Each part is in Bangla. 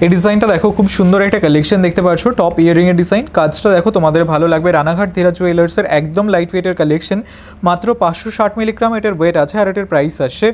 এই ডিজাইনটা দেখো, খুব সুন্দর একটা কালেকশন দেখতে পাচ্ছ, টপ ইয়ারিং এর ডিজাইন। কাজটা দেখো তোমাদের ভালো লাগবে। রানাঘাট ধীরা জুয়েলার্সের একদম লাইট ওয়েটের কালেকশন, মাত্র 560 মিলিগ্রাম এটার ওয়েট আছে, আর এটার প্রাইস আসছে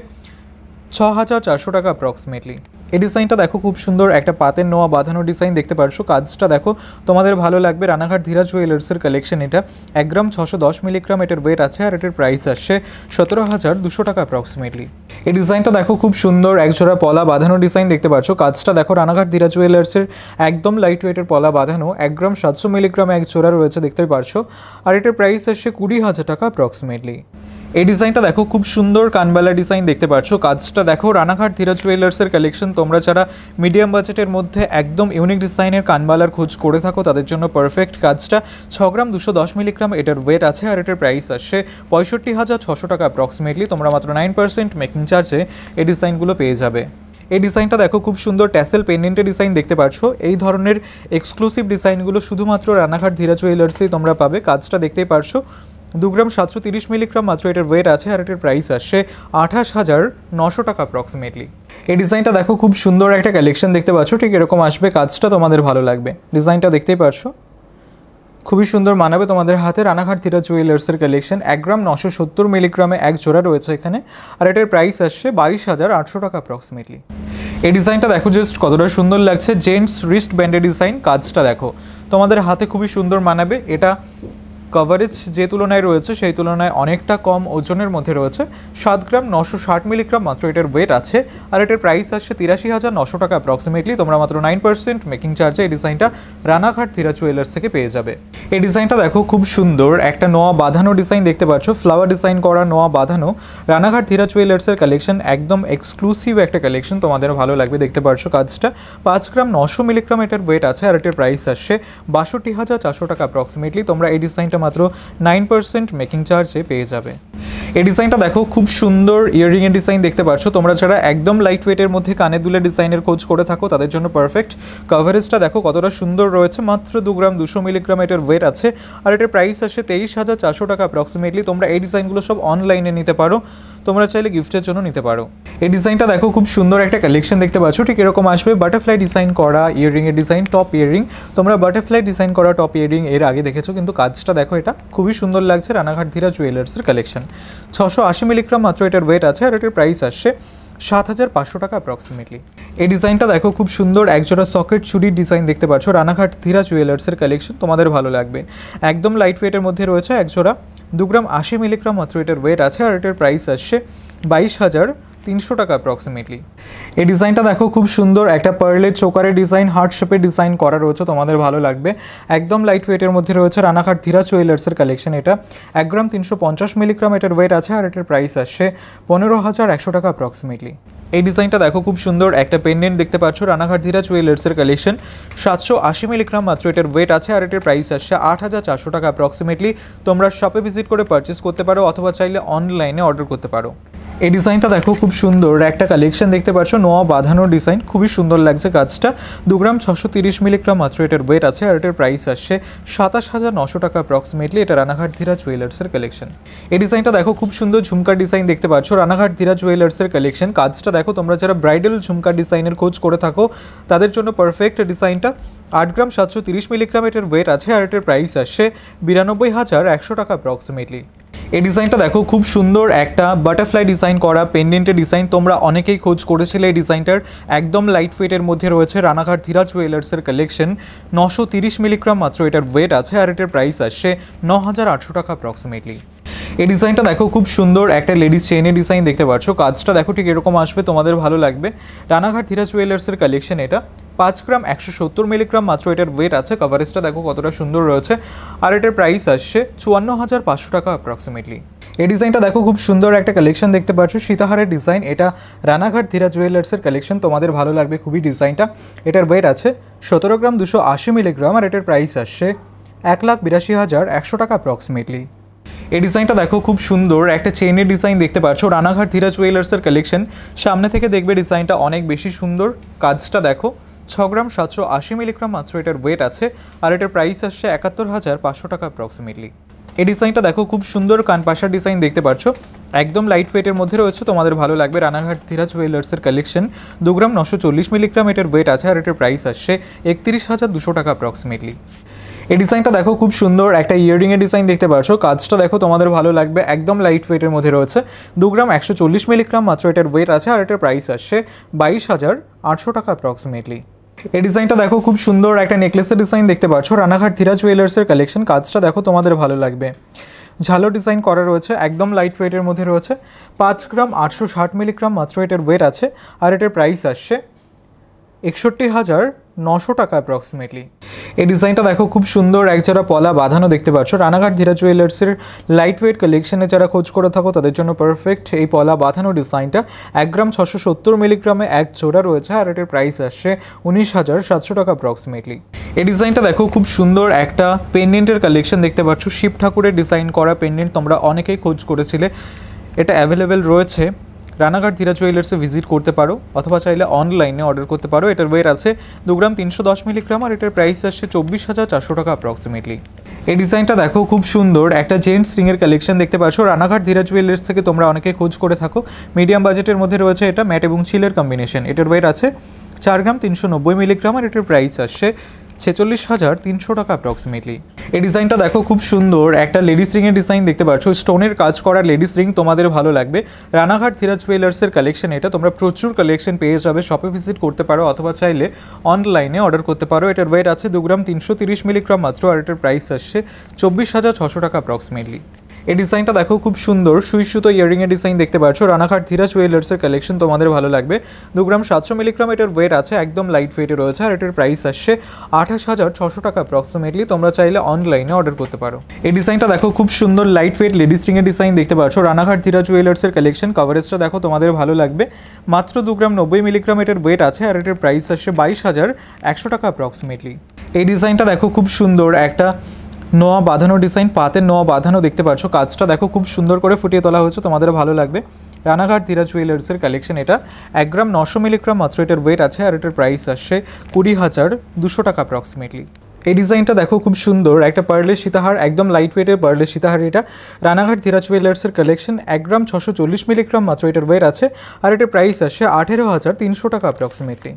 6400 টাকা অ্যাপ্রক্সিমেটলি। এই ডিজাইনটা দেখো, খুব সুন্দর একটা পাতের নোয়া বাঁধানো ডিজাইন দেখতে পাচ্ছ। কাজটা দেখো তোমাদের ভালো লাগবে। রানাঘাট ধীরা জুয়েলার্সের কালেকশন এটা, 1 গ্রাম 610 মিলিগ্রাম এটার ওয়েট আছে, আর এটার প্রাইস আসছে 17200 টাকা অ্যাপ্রক্সিমেটলি। এই ডিজাইনটা দেখো, খুব সুন্দর একজোড়া পলা বাঁধানো ডিজাইন দেখতে পাচ্ছ। কাজটা দেখো, রানাঘাট ধীরা জুয়েলার্সের একদম লাইট ওয়েটের পলা বাঁধানো, 1 গ্রাম 700 মিলিগ্রাম এক জোড়া রয়েছে দেখতেই পারছো, আর এটার প্রাইস আসছে 20000 টাকা অ্যাপ্রক্সিমেটলি। এই ডিজাইনটা দেখো, খুব সুন্দর কানবালা ডিজাইন দেখতে পাচ্ছ। কাজটা দেখো, রানাঘাট ধীরা জুয়েলার্সের কালেকশন। তোমরা যারা মিডিয়াম বাজেটের মধ্যে একদম ইউনিক ডিজাইনের কানবালার খোঁজ করে থাকো তাদের জন্য পারফেক্ট। কাজটা 6 গ্রাম 210 মিলিগ্রাম এটার ওয়েট আছে, আর এটার প্রাইস আসছে 65600 টাকা অ্যাপ্রক্সিমেটলি। তোমরা মাত্র 9% মেকিং চার্জে এই ডিজাইনগুলো পেয়ে যাবে। এই ডিজাইনটা দেখো, খুব সুন্দর ট্যাসেল পেন্ডেন্টের ডিজাইন দেখতে পাচ্ছ। এই ধরনের এক্সক্লুসিভ ডিজাইনগুলো শুধুমাত্র রানাঘাট ধীরা জুয়েলার্সেই তোমরা পাবে। কাজটা দেখতেই পারছো, 2 গ্রাম 730 মিলিগ্রাম মাত্র এটার ওয়েট আছে, আর এটার প্রাইস আসছে 28900 টাকা অ্যাপ্রক্সিমেটলি। এই ডিজাইনটা দেখো, খুব সুন্দর একটা কালেকশন দেখতে পাচ্ছ, ঠিক এরকম আসবে। কাজটা তোমাদের ভালো লাগবে। ডিজাইনটা দেখতেই পারছো, খুবই সুন্দর মানাবে তোমাদের হাতে। রানাঘাট ধীরা জুয়েলার্সের কালেকশন, 1 গ্রাম 970 মিলিগ্রামে এক জোড়া রয়েছে এখানে, আর এটার প্রাইস আসছে 22800 টাকা অ্যাপ্রক্সিমেটলি। এই ডিজাইনটা দেখো জাস্ট কতটা সুন্দর লাগছে, জেন্টস রিস্ট ব্যান্ডের ডিজাইন। কাজটা দেখো তোমাদের হাতে খুবই সুন্দর মানাবে। এটা কভারেজ যে তুলনায় রয়েছে সেই তুলনায় অনেকটা কম ওজনের মধ্যে রয়েছে, 7 গ্রাম 960 মিলিগ্রাম মাত্র এটার ওয়েট আছে, আর এটার প্রাইস আসছে 83900 টাকা অ্যাপ্রক্সিমেটলি। তোমরা মাত্র 9% মেকিং চার্জে এই ডিজাইনটা রানাঘাট ধীরা জুয়েলার্স থেকে পেয়ে যাবে। এই ডিজাইনটা দেখো, খুব সুন্দর একটা নোয়া বাঁধানো ডিজাইন দেখতে পাচ্ছ, ফ্লাওয়ার ডিজাইন করা নোয়া বাঁধানো। রানাঘাট ধীরা জুয়েলার্সের কালেকশন, একদম এক্সক্লুসিভ একটা কালেকশন, তোমাদের ভালো লাগবে। দেখতে পাচ্ছ কাজটা 5 গ্রাম 900 মিলিগ্রাম এটার ওয়েট আছে, আর এটার প্রাইস আসছে 62400 টাকা অ্যাপ্রক্সিমেটলি। তোমরা এই ডিজাইনটা মাত্র 9% মেকিং চার্জে পেয়ে যাবে। এই ডিজাইনটা দেখো, খুব সুন্দর ইয়াররিং এর ডিজাইন দেখতে পাচ্ছ। তোমরা যারা একদম লাইট ওয়েটের মধ্যে কানে দুলে ডিজাইনের খোঁজ করে থাকো তাদের জন্য পারফেক্ট। কভারেজটা দেখো কতটা সুন্দর রয়েছে, মাত্র 2 গ্রাম 200 মিলিগ্রাম এটার ওয়েট আছে, আর এটার প্রাইস আসে 23400 টাকা অ্যাপ্রক্সিমেটলি। তোমরা এই ডিজাইনগুলো সব অনলাইনে নিতে পারো, তোমরা চাইলে গিফটের জন্য নিতে পারো। এই ডিজাইনটা দেখো, খুব সুন্দর একটা কালেকশন দেখতে পাচ্ছ, ঠিক এরকম আসবে। বাটারফ্লাই ডিজাইন করা ইয়াররিং এর ডিজাইন, টপ ইয়াররিং। তোমরা বাটারফ্লাই ডিজাইন করা টপ ইয়াররিং এর আগে দেখেছো, কিন্তু কাজটা দেখো এটা খুবই সুন্দর লাগছে। রানাঘাট ধীরা জুয়েলার্সের কালেকশন, 680 মিলিগ্রাম মাত্র এটার ওয়েট আছে, আর এটার প্রাইস আসছে 7500 টাকা অ্যাপ্রক্সিমেটলি। এই ডিজাইনটা দেখো, খুব সুন্দর একজোড়া সকেট চুড়ির ডিজাইন দেখতে পাচ্ছ। রানাঘাট ধীরা জুয়েলার্সের কালেকশন, তোমাদের ভালো লাগবে। একদম লাইট ওয়েটের মধ্যে রয়েছে একজোড়া, 2 গ্রাম 80 মিলিগ্রাম মাত্র এটার ওয়েট আছে, আর এটার প্রাইস আসছে 22300 টাকা অ্যাপ্রক্সিমেটলি। এই ডিজাইনটা দেখো, খুব সুন্দর একটা পার্লের চোকারের ডিজাইন, হার্ট শেপের ডিজাইন করা রয়েছে, তোমাদের ভালো লাগবে। একদম লাইট ওয়েটের মধ্যে রয়েছে রানাঘাট ধীরা জুয়েলার্সের কালেকশন। এটা 1 গ্রাম 350 মিলিগ্রাম এটার ওয়েট আছে, আর এটার প্রাইস আসছে 15100 টাকা অ্যাপ্রক্সিমেটলি। এই ডিজাইনটা দেখো, খুব সুন্দর একটা পেন্ডেন্ট দেখতে পাচ্ছ। রানাঘাট ধীরা জুয়েলার্সের কালেকশন, 780 মিলিগ্রাম মাত্র এটার ওয়েট আছে, আর এটার প্রাইস আসছে 8400 টাকা অ্যাপ্রক্সিমেটলি। তোমরা শপে ভিজিট করে পারচেস করতে পারো, অথবা চাইলে অনলাইনে অর্ডার করতে পারো। এই ডিজাইনটা দেখো, খুব সুন্দর একটা কালেকশন দেখতে পাচ্ছ, নোয়া বাঁধানোর ডিজাইন, খুবই সুন্দর লাগছে। কাজটা 2 গ্রাম 630 মিলিগ্রাম মাত্র এটার ওয়েট আছে, আর এটার প্রাইস আসছে 27900 টাকা অ্যাপ্রক্সিমেটলি। এটা রানাঘাট ধীরা জুয়েলার্সের কালেকশন। এই ডিজাইনটা দেখো, খুব সুন্দর ঝুমকার ডিজাইন দেখতে পাচ্ছ, রানাঘাট ধীরা জুয়েলার্সের কালেকশন। কাজটা দেখো, তোমরা যারা ব্রাইডাল ঝুমকার ডিজাইনের খোঁজ করে থাকো তাদের জন্য পারফেক্ট ডিজাইনটা। 8 গ্রাম 730 মিলিগ্রাম এটার ওয়েট আছে, আর এটার প্রাইস আসছে 92100 টাকা অ্যাপ্রক্সিমেটলি। এই ডিজাইনটা দেখো, খুব সুন্দর একটা বাটারফ্লাই ডিজাইন করা পেন্ডেন্টের ডিজাইন। তোমরা অনেকেই খোঁজ করেছিলে এই ডিজাইনটার, একদম লাইট ওয়েটের মধ্যে রয়েছে। রানাঘাট ধীরা জুয়েলার্সের কালেকশন, 930 মিলিগ্রাম মাত্র এটার ওয়েট আছে, আর এটার প্রাইস আসছে 9800 টাকা অ্যাপ্রক্সিমেটলি। এই ডিজাইনটা দেখো, খুব সুন্দর একটা লেডিস চেইনের ডিজাইন দেখতে পাচ্ছ। কাজটা দেখো, ঠিক এরকম আসবে, তোমাদের ভালো লাগবে। রানাঘাট ধীরা জুয়েলার্সের কালেকশন, এটা 5 গ্রাম 170 মিলিগ্রাম মাত্র এটার ওয়েট আছে। কভারেজটা দেখো কতটা সুন্দর রয়েছে, আর এটার প্রাইস আসছে 54500 টাকা অ্যাপ্রক্সিমেটলি। এই ডিজাইনটা দেখো, খুব সুন্দর একটা কালেকশন দেখতে পাচ্ছ, সীতাহারের ডিজাইন। এটা রানাঘাট ধীরা জুয়েলার্সের কালেকশন, তোমাদের ভালো লাগবে খুবই ডিজাইনটা। এটার ওয়েট আছে 17 গ্রাম 280 মিলিগ্রাম, আর এটার প্রাইস আসছে 1,82,100 টাকা অ্যাপ্রক্সিমেটলি। এই ডিজাইনটা দেখো, খুব সুন্দর একটা চেইনের ডিজাইন দেখতে পাচ্ছ, রানাঘাট ধীরা জুয়েলার্সের কালেকশন। সামনে থেকে দেখবে ডিজাইনটা অনেক বেশি সুন্দর। কাজটা দেখো, 6 গ্রাম 780 মিলিগ্রাম মাত্র এটার ওয়েট আছে, আর এটার প্রাইস আসছে 71500 টাকা অ্যাপ্রক্সিমেটলি। এই ডিজাইনটা দেখো খুব সুন্দর কানপাশার ডিজাইন দেখতে পাচ্ছ, একদম লাইট ওয়েটের মধ্যে রয়েছে, তোমাদের ভালো লাগবে। রানাঘাট ধীরাজ জুয়েলার্সের কালেকশন 2 গ্রাম 940 মিলিগ্রাম এটার ওয়েট আছে আর এটার প্রাইস আসছে 31,200 টাকা অ্যাপ্রক্সিমেটলি। এই ডিজাইনটা দেখো খুব সুন্দর একটা ইয়াররিংয়ের ডিজাইন দেখতে পাচ্ছ, কাজটা দেখো তোমাদের ভালো লাগবে, একদম লাইট ওয়েটের মধ্যে রয়েছে। 2 গ্রাম 140 মিলিগ্রাম মাত্র এটার ওয়েট আছে আর এটার প্রাইস আসছে 22,800 টাকা অ্যাপ্রক্সিমেটলি। এই ডিজাইনটা দেখো খুব সুন্দর একটা নেকলেসের ডিজাইন দেখতে পাচ্ছ, রানাঘাট ধীরাজ জুয়েলার্সের কালেকশন, কাজটা দেখো তোমাদের ভালো লাগবে। ঝালো ডিজাইন করা রয়েছে, একদম লাইট ওয়েটের মধ্যে রয়েছে। 5 গ্রাম 860 মিলিগ্রাম মাত্র এটার ওয়েট আছে আর এটার প্রাইস আসছে 61,900 টাকা অ্যাপ্রক্সিমেটলি। এই ডিজাইনটা দেখো খুব সুন্দর একজোড়া পলা বাঁধানো দেখতে পাচ্ছ, রানাঘাট ধীরাজ জুয়েলার্সের লাইট ওয়েট কালেকশনে যারা খোঁজ করে থাকো তাদের জন্য পারফেক্ট এই পলা বাঁধানো ডিজাইনটা। 1 গ্রাম 670 মিলিগ্রামে এক জোড়া রয়েছে আর এটার প্রাইস আসছে 19,700 টাকা অ্যাপ্রক্সিমেটলি। এই ডিজাইনটা দেখো খুব সুন্দর একটা পেন্ডেন্টের কালেকশন দেখতে পাচ্ছ, শিব ঠাকুরের ডিজাইন করা পেন্ডেন্ট, তোমরা অনেকেই খোঁজ করেছিলে, এটা অ্যাভেলেবেল রয়েছে। রানাঘাট ধীরাজ জুয়েলার্সে ভিজিট করতে পারো অথবা চাইলে অনলাইনে অর্ডার করতে পারো। এটার ওয়েট আছে 2 গ্রাম 310 মিলিগ্রাম আর এটার প্রাইস আসছে 24,400 টাকা অ্যাপ্রক্সিমেটলি। এই ডিজাইনটা দেখো খুব সুন্দর একটা জেন্টস রিংয়ের কালেকশন দেখতে পাচ্ছ, রানাঘাট ধীরাজ জুয়েলার্স থেকে তোমরা অনেকে খোঁজ করে থাকো। মিডিয়াম বাজেটের মধ্যে রয়েছে এটা, ম্যাট এবং চিলের কম্বিনেশন। এটার ওয়েট আছে 4 গ্রাম 390 মিলিগ্রাম আর এটার প্রাইস আসছে 46,300 টাকা অ্যাপ্রক্সিমেটলি। এই ডিজাইনটা দেখো খুব সুন্দর একটা লেডিস রিংয়ের ডিজাইন দেখতে পাচ্ছ, স্টোনের কাজ করা লেডিস রিং, তোমাদের ভালো লাগবে। রানাঘাট ধীরাজ জুয়েলার্সের কালেকশন এটা, তোমরা প্রচুর কালেকশন পেয়ে যাবে, শপে ভিজিট করতে পারো অথবা চাইলে অনলাইনে অর্ডার করতে পারো। এটার ওয়েট আছে 2 গ্রাম 330 মিলিগ্রাম মাত্র আর এটার প্রাইস আসছে 24,600 টাকা অ্যাপ্রক্সিমেটলি। এই ডিজাইনটা দেখো খুব সুন্দর সুই সুতো ইয়াররিংয়ের ডিজাইন দেখতে পাচ্ছ, রানাঘাট ধীরাজ জুয়েলার্সের কালেকশন, তোমাদের ভালো লাগবে। 2 গ্রাম 700 মিলিগ্রাম এটার ওয়েট আছে, একদম লাইট ওয়েটে রয়েছে আর এটার প্রাইস আসছে 28,600 টাকা অ্যাপ্রক্সিমেটলি। তোমরা চাইলে অনলাইনে অর্ডার করতে পারো। এই ডিজাইনটা দেখো খুব সুন্দর লাইট ওয়েট লেডিস রিংয়ের ডিজাইন দেখতে পাচ্ছ, রানাঘাট ধীরাজ জুয়েলার্সের কালেকশন, কভারেজটা দেখো তোমাদের ভালো লাগবে। মাত্র 2 গ্রাম 90 মিলিগ্রাম এটার ওয়েট আছে আর এটার প্রাইস আসছে 22,100 টাকা অ্যাপ্রক্সিমেটলি। এই ডিজাইনটা দেখো খুব সুন্দর একটা নোয়া বাঁধানো ডিজাইন, পাতের নোয়া বাঁধানো দেখতে পাচ্ছ, কাজটা দেখো খুব সুন্দর করে ফুটিয়ে তোলা হয়েছে, তোমাদের ভালো লাগবে। রানাঘাট ধীরাজ জুয়েলার্সের কালেকশন এটা, 1 গ্রাম 900 মিলিগ্রাম মাত্র এটার ওয়েট আছে আর এটার প্রাইস আসছে 20,200 টাকা অ্যাপ্রক্সিমেটলি। এই ডিজাইনটা দেখো খুব সুন্দর একটা পার্লের সীতাহার, একদম লাইট ওয়েটের পার্লের সীতাহার এটা, রানাঘাট ধীরাজ জুয়েলার্সের কালেকশন, 1 গ্রাম 640 মিলিগ্রাম মাত্র এটার ওয়েট আছে আর এটার প্রাইস আসছে 18,300 টাকা অ্যাপ্রক্সিমেটলি।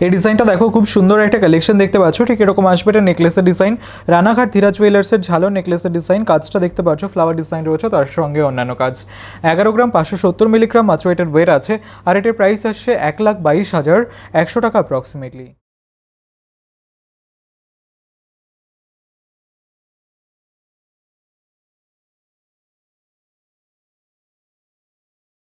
এই ডিজাইনটা দেখো খুব সুন্দর একটা কালেকশন দেখতে পাচ্ছ, ঠিক এরকম আসবে এটা নেকলেসের ডিজাইন, রানাঘাট ধীরাজ জুয়েলার্সের ঝালো নেকলেসের ডিজাইন, কাজটা দেখতে পাচ্ছ ফ্লাওয়ার ডিজাইন রয়েছে, তার সঙ্গে অন্যান্য কাজ। 11 গ্রাম 570 মিলিগ্রাম মাত্র এটার ওয়েট আছে আর এটার প্রাইস আসছে 1,22,100 টাকা অ্যাপ্রক্সিমেটলি।